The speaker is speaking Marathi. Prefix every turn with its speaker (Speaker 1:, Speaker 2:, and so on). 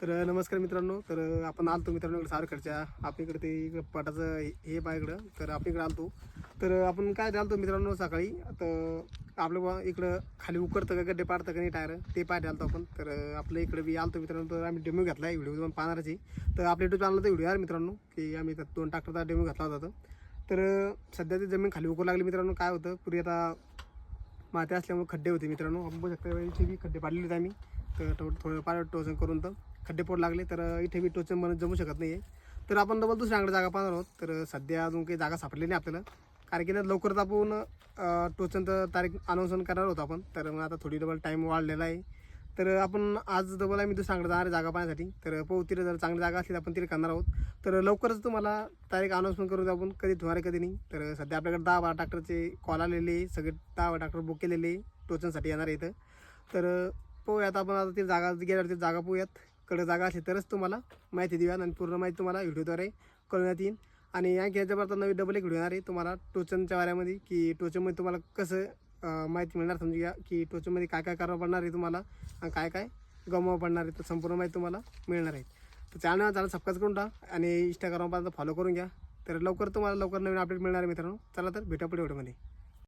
Speaker 1: तर नमस्कार मित्रांनो. तर आपण आलतो मित्रांनो इकडे सारकडच्या आपल्याकडे ते इकडं पाटाचं हे पाय इकडं. तर आपण इकडं आलतो. तर आपण काय आलतो मित्रांनो सकाळी. तर आपलं इकडं खाली उकरतं का गड्डे पाडतं का नाही टायर ते पाय आलतो आपण. तर आपल्या इकडे बी आलतो मित्रांनो. तर आम्ही डेमो घेतला आहे व्हिडिओ पाहणारची. तर आपल्या युट्यूब चॅनलला तर व्हिडिओ आहे मित्रांनो की आम्ही त्यात 2 ट्रॅक्टरचा डेमो घेतला होता. तर सध्या ती जमीन खाली उकरू लागली मित्रांनो. काय होतं पूर्वी आता माती असल्यामुळे खड्डे होते मित्रांनो. आपण बघू शकता इथे बी खड्डे पाडलेले आहेत आम्ही. तर थोडं पाय टोचन करून तर खड्डे पोट लागले. तर इथे बी टोचन म्हणून जमू शकत नाही आहे. तर आपण डबल दुसऱ्याकडे जागा पाहणार आहोत. तर सध्या अजून काही जागा सापडली नाही आपल्याला. कारण की लवकरच आपण टोचन तर तारीख अनाऊन्समेंट करणार होतो आपण. तर मग आता थोडी डबल टाईम वाढलेला आहे. तर आपण आज डबल आम्ही दुसऱ्याकडे जाणार आहे जागा पाहण्यासाठी. तर पाहू तिथे जर चांगली जागा असली तर आपण तिथे करणार आहोत. तर लवकरच तुम्हाला तारीख अनाऊन्समेंट करून आपण कधी ठेवणार आहे कधी नाही. तर सध्या आपल्याकडे 10-12 ट्रॅक्टरचे कॉल आलेले सगळे 10 ट्रॅक्टर बुक केलेले टोचनसाठी येणार आहे इथं. तर पाहूयात आपण आता ती जागा गेल्यावर ती जागा पाहूयात. कडे जागा असली तरच तुम्हाला माहिती देऊयात आणि पूर्ण माहिती तुम्हाला व्हिडिओद्वारे कळवण्यात येईल. आणि आणखी याच्याबरोबर नवीन डबल एक व्हिडिओ येणार आहे तुम्हाला टोचनच्या बाऱ्यामध्ये की टोचनमध्ये तुम्हाला कसं माहिती मिळणार समजूया की टोचनमध्ये काय काय करावं पडणार आहे तुम्हाला आणि काय काय गमवावं पडणार आहे. तर संपूर्ण माहिती तुम्हाला मिळणार आहे. तर चॅनल सबस्क्राईब करून टाका आणि इंस्टाग्रामपर्यंत फॉलो करून घ्या. तर लवकर तुम्हाला नवीन अपडेट मिळणार आहे मित्रांनो. चला तर भेटा पुढे व्हिडिओमध्ये.